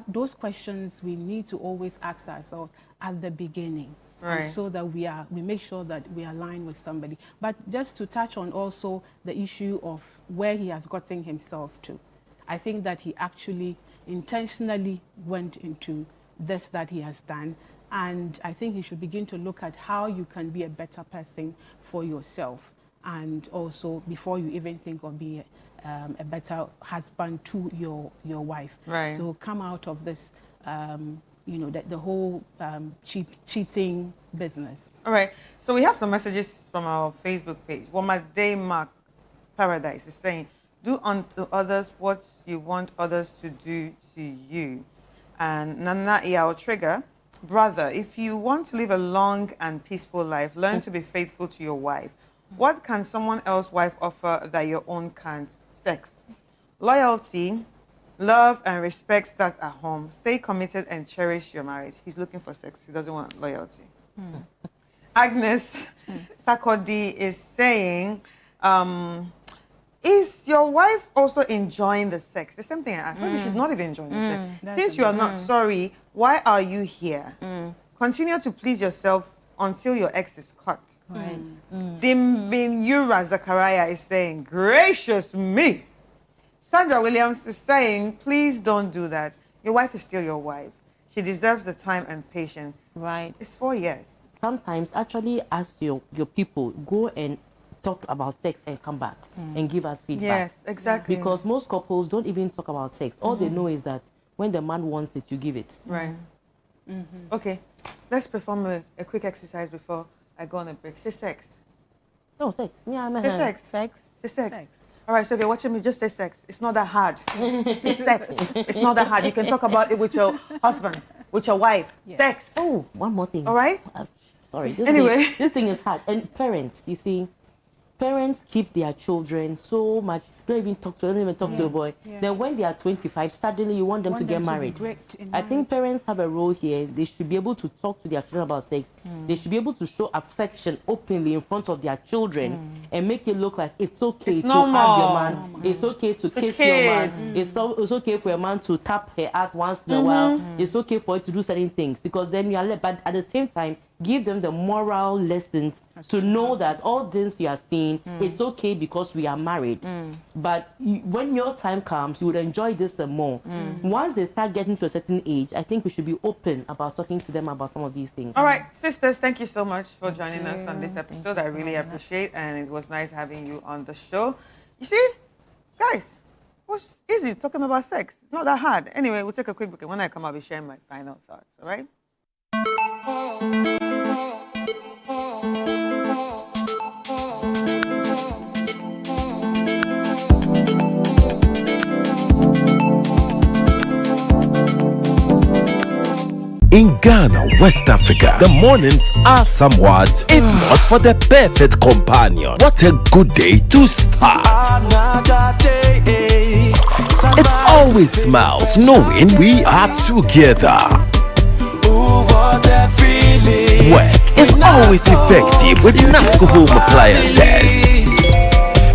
Those questions we need to always ask ourselves at the beginning. Right. So that we make sure that we align with somebody. But just to touch on also the issue of where he has gotten himself to. I think that he actually intentionally went into this that he has done. And I think he should begin to look at how you can be a better person for yourself. And also before you even think of being a better husband to your wife. Right. So come out of this, the whole cheating business. All right. So we have some messages from our Facebook page. Day Mark Paradise is saying, do unto others what you want others to do to you. And Nana Iao Trigger, brother, if you want to live a long and peaceful life, learn to be faithful to your wife. What can someone else's wife offer that your own can't? Sex. Loyalty, love, and respect start at home. Stay committed and cherish your marriage. He's looking for sex. He doesn't want loyalty. Agnes Sakodi is saying, is your wife also enjoying the sex? The same thing I asked. Maybe she's not even enjoying the sex. Since you are not sorry, why are you here? Continue to please yourself until your ex is caught. Right. Dimbin Zachariah is saying, gracious me. Sandra Williams is saying, please don't do that. Your wife is still your wife. She deserves the time and patience. Right. It's 4 years. Sometimes actually ask your people, go and talk about sex and come back and give us feedback. Yes, exactly. Because most couples don't even talk about sex. All they know is that when the man wants it, you give it. Right. Okay, let's perform a quick exercise before I go on a break. Say sex. No, sex. Yeah, say sex. Sex. Say sex. All right, so if you're watching me, just say sex. It's not that hard. It's sex. It's not that hard. You can talk about it with your husband, with your wife. Yeah. Sex. Oh, one more thing. All right? Sorry. This thing is hard. And parents, you see, parents keep their children so much. Don't even talk to the boy. Then when they are 25, suddenly you want them to get married. I think parents have a role here. They should be able to talk to their children about sex. They should be able to show affection openly in front of their children and make it look like it's okay to hug your man. It's okay to kiss your man. It's okay for a man to tap her ass once in a while. It's okay for you to do certain things because then you are led. But at the same time, give them the moral lessons to know that all things you are seeing, it's okay because we are married. But when your time comes, you would enjoy this more. Once they start getting to a certain age, I think we should be open about talking to them about some of these things. All right, sisters, thank you so much for joining us on this episode. I really appreciate, and it was nice having you on the show. You see, guys, what's easy talking about sex? It's not that hard. Anyway, we'll take a quick break, and when I come, I'll be sharing my final thoughts. All right? In Ghana, West Africa, the mornings are somewhat, if not for the perfect companion. What a good day to start. Another day. It's always smiles knowing we are together. Ooh, what a feeling. Work is always effective with Nasco home appliances.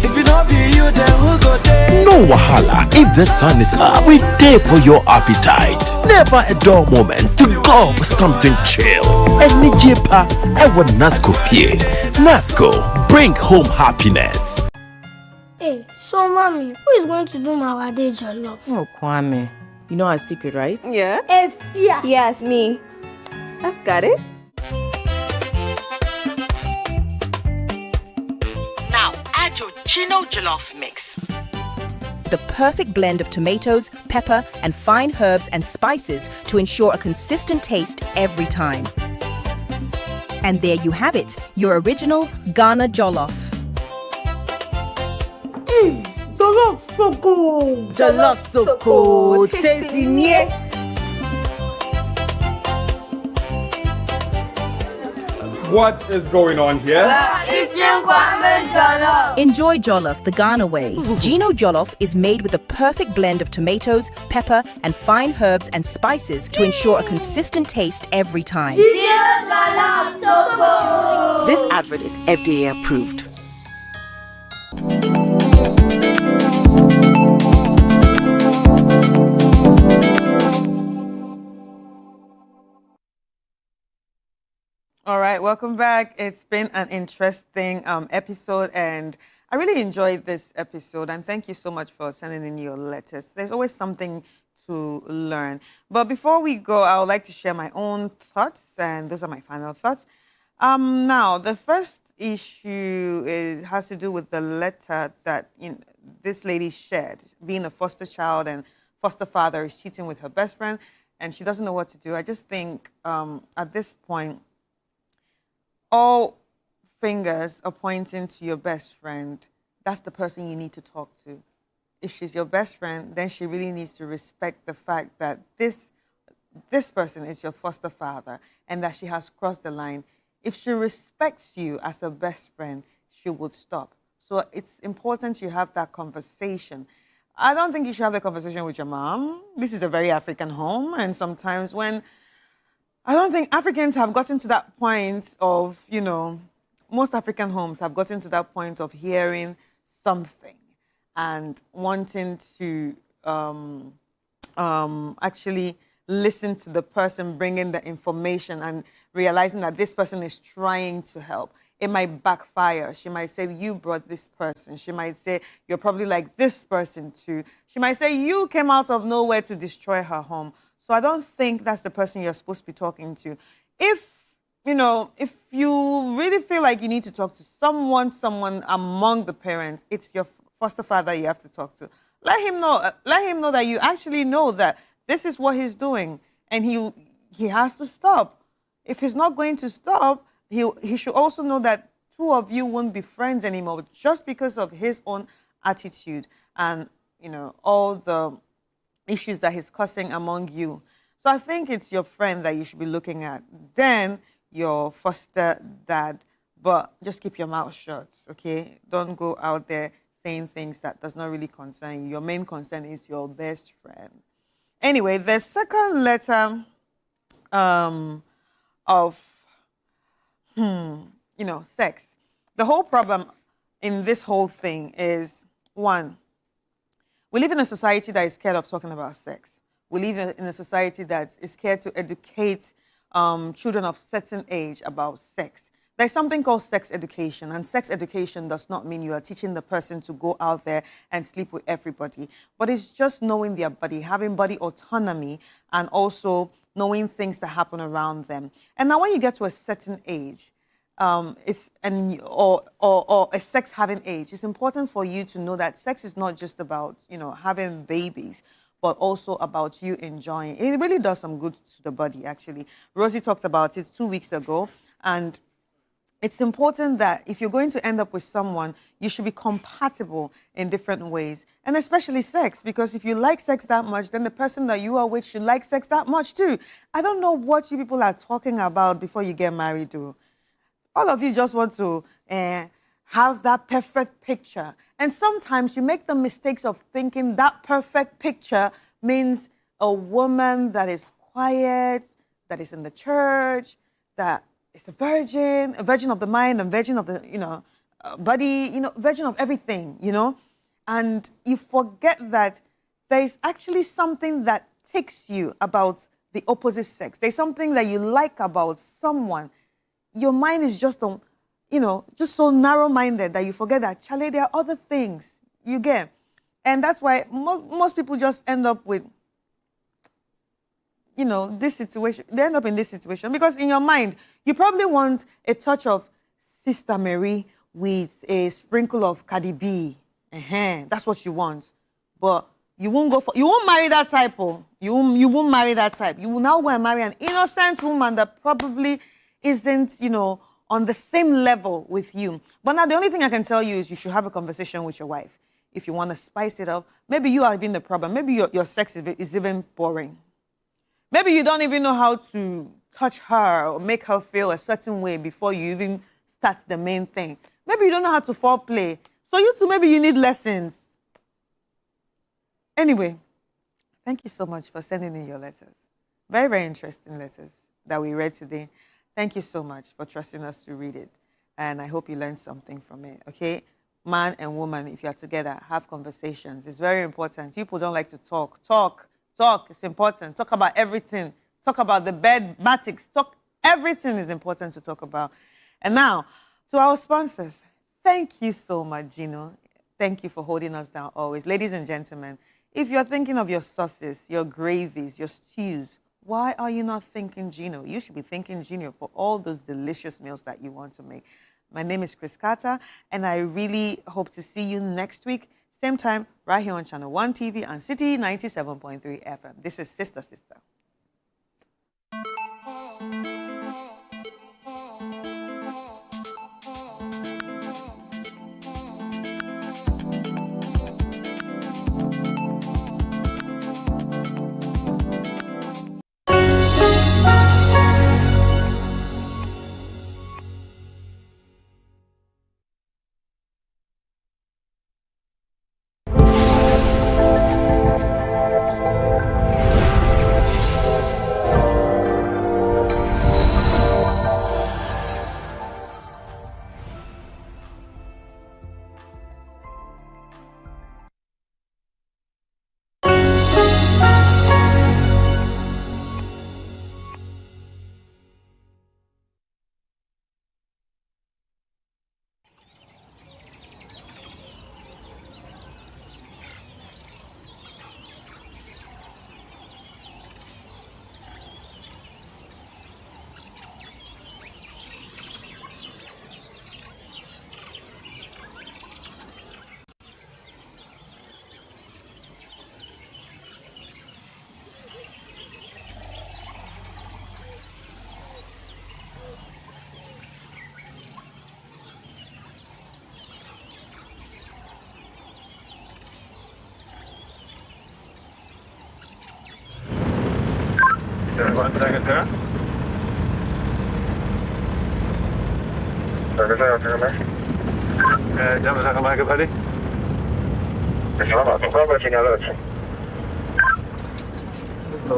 If it not be you, then who go there? No wahala. If the sun is up, we there for your appetite. Never a dull moment to go for something chill. And Nijepa, I want Nasco fear. Nasco, bring home happiness. Hey, so mommy, who is going to do my wade jollof? Oh, Kwame. You know our secret, right? Yeah. Efia. Yes, me. I've got it. Now add your Chino Jollof mix. The perfect blend of tomatoes, pepper, and fine herbs and spices to ensure a consistent taste every time. And there you have it, your original Ghana jollof. Jollof so good. Jollof so cold. Tasty, yeah. What is going on here? Enjoy jollof the Ghana way. Gino jollof is made with the perfect blend of tomatoes, pepper, and fine herbs and spices to ensure a consistent taste every time. This advert is FDA approved. All right, welcome back. It's been an interesting episode, and I really enjoyed this episode. And thank you so much for sending in your letters. There's always something to learn. But before we go, I would like to share my own thoughts, and those are my final thoughts. Now, the first issue has to do with the letter that this lady shared. Being a foster child and foster father is cheating with her best friend, and she doesn't know what to do. I just think at this point, all fingers are pointing to your best friend. That's the person you need to talk to. If she's your best friend, then she really needs to respect the fact that this person is your foster father and that she has crossed the line. If she respects you as a best friend, she would stop. So it's important you have that conversation. I don't think you should have the conversation with your mom. This is a very African home, and sometimes I don't think Africans have gotten to that point of, most African homes have gotten to that point of hearing something and wanting to actually listen to the person bringing the information and realizing that this person is trying to help. It might backfire. She might say, you brought this person. She might say, you're probably like this person too. She might say, you came out of nowhere to destroy her home. So I don't think that's the person you're supposed to be talking to. If you really feel like you need to talk to someone among the parents, it's your foster father you have to talk to. Let him know that you actually know that this is what he's doing, and he has to stop. If he's not going to stop, he should also know that two of you won't be friends anymore just because of his own attitude and all the issues that he's causing among you. So I think it's your friend that you should be looking at, then your foster dad. But just keep your mouth shut, okay? Don't go out there saying things that does not really concern you. Your main concern is your best friend. Anyway, the second letter of sex. The whole problem in this whole thing is, one, we live in a society that is scared of talking about sex. We live in a society that is scared to educate children of certain age about sex. There's something called sex education, and sex education does not mean you are teaching the person to go out there and sleep with everybody, but it's just knowing their body, having body autonomy, and also knowing things that happen around them. And now when you get to a certain age, or a sex having age, it's important for you to know that sex is not just about, having babies, but also about you enjoying. It really does some good to the body, actually. Rosie talked about it 2 weeks ago, and it's important that if you're going to end up with someone, you should be compatible in different ways. And especially sex, because if you like sex that much, then the person that you are with should like sex that much too. I don't know what you people are talking about before you get married, though. All of you just want to have that perfect picture. And sometimes you make the mistakes of thinking that perfect picture means a woman that is quiet, that is in the church, that is a virgin of the mind, a virgin of the, body, virgin of everything, And you forget that there is actually something that takes you about the opposite sex. There's something that you like about someone. Your mind is just just so narrow-minded that you forget that, Charlie, there are other things you get. And that's why most people just end up with, this situation. They end up in this situation because in your mind, you probably want a touch of Sister Mary with a sprinkle of Cardi B. That's what you want. But you won't marry that type. You won't marry that type. You will now go and marry an innocent woman that probably isn't, on the same level with you. But now the only thing I can tell you is you should have a conversation with your wife. If you want to spice it up, maybe you are even the problem. Maybe your sex is even boring. Maybe you don't even know how to touch her or make her feel a certain way before you even start the main thing. Maybe you don't know how to foreplay. So you too, maybe you need lessons. Anyway, thank you so much for sending in your letters. Very, very interesting letters that we read today. Thank you so much for trusting us to read it. And I hope you learned something from it, okay? Man and woman, if you're together, have conversations. It's very important. People don't like to talk. Talk. It's important. Talk about everything. Talk about the bedmatics. Everything is important to talk about. And now, to our sponsors, thank you so much, Gino. Thank you for holding us down always. Ladies and gentlemen, if you're thinking of your sauces, your gravies, your stews, why are you not thinking Gino? You should be thinking Gino for all those delicious meals that you want to make. My name is Kata, and I really hope to see you next week, same time, right here on Channel 1 TV and City 97.3 FM. This is Sister.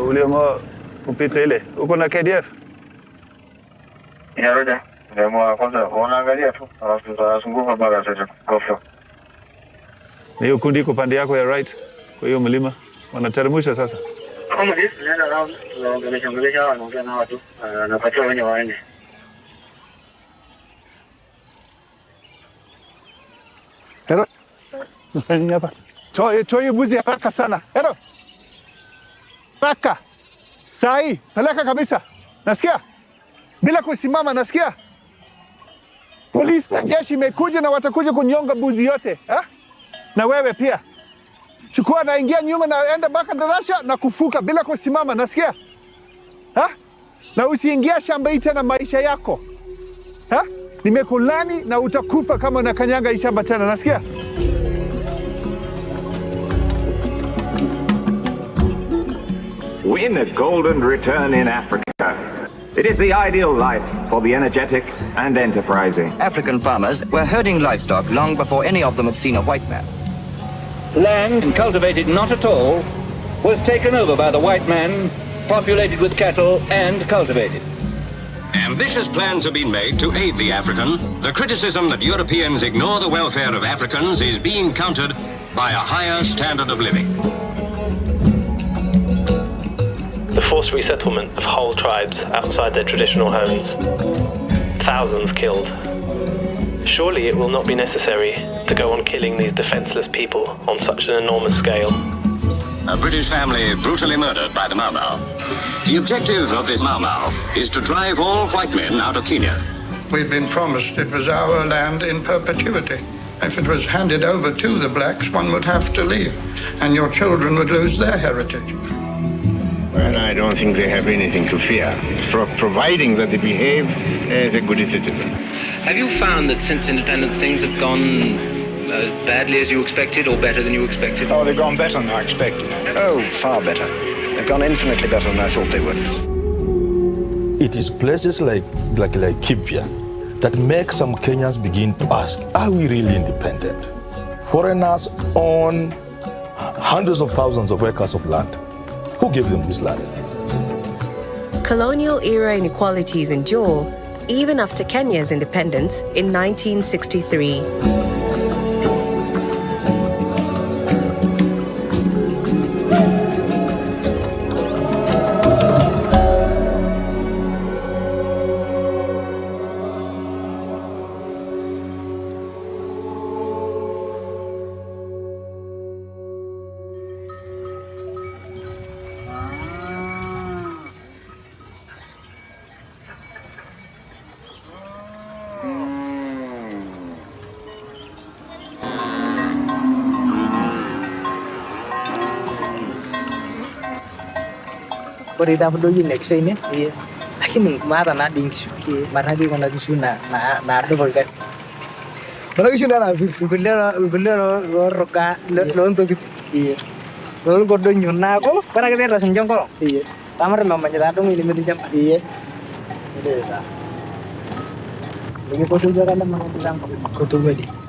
Uliamua kupita ile. Uko na KDF? Inarudia. Ndio kwanza unaangalia tu. Alafu tutazunguka baada ya kufika. Hiyo kundi iko pande yako ya right. Kwa hiyo mlima wanateremsha sasa. Kama hivi nenda round tunaongelesha wanaongea na watu. Napatia wenye waende. Hero. Nani hapa? Toi buzi haraka sana. Hero. Paka. Sahi, peleka kabisa. Nasikia? Bila kusimama nasikia? Polisi na jeshi imekuja na watakuja kunyonga buzi yote, ha? Na wewe pia. Chukua na ingia nyuma na enda mpaka darasha na kufuka bila kusimama, nasikia? Ha? Na usiingia shamba hii tena maisha yako. Ha? Nimekulani na utakufa kama unakanyanga hii shamba tena, nasikia? Win a golden return in Africa. It is the ideal life for the energetic and enterprising. African farmers were herding livestock long before any of them had seen a white man. Land cultivated not at all was taken over by the white man, populated with cattle and cultivated. Ambitious plans have been made to aid the African. The criticism that Europeans ignore the welfare of Africans is being countered by a higher standard of living. The forced resettlement of whole tribes outside their traditional homes. Thousands killed. Surely it will not be necessary to go on killing these defenseless people on such an enormous scale. A British family brutally murdered by the Mau Mau. The objective of this Mau Mau is to drive all white men out of Kenya. We'd been promised it was our land in perpetuity. If it was handed over to the blacks, one would have to leave, and your children would lose their heritage. Well, I don't think they have anything to fear, providing that they behave as a good citizen. Have you found that since independence things have gone as badly as you expected or better than you expected? Oh, they've gone better than I expected. Oh, far better. They've gone infinitely better than I thought they would. It is places like Kibia that make some Kenyans begin to ask, are we really independent? Foreigners own hundreds of thousands of acres of land. Who gave them this land? Colonial era inequalities endure even after Kenya's independence in 1963. Berita berdua next ini, iya. Lakini mara na dingishu, mara di mana dishu na double gas. Mana dishu na gulero roka lonto gitu, iya. Lalu gordo nyuna ko, para kita rasa jongkol, iya. Tamar mama jadi dong ini mesti jam, iya. Udah ya. Lagi foto jalan mana kita jongkol. Foto gadi.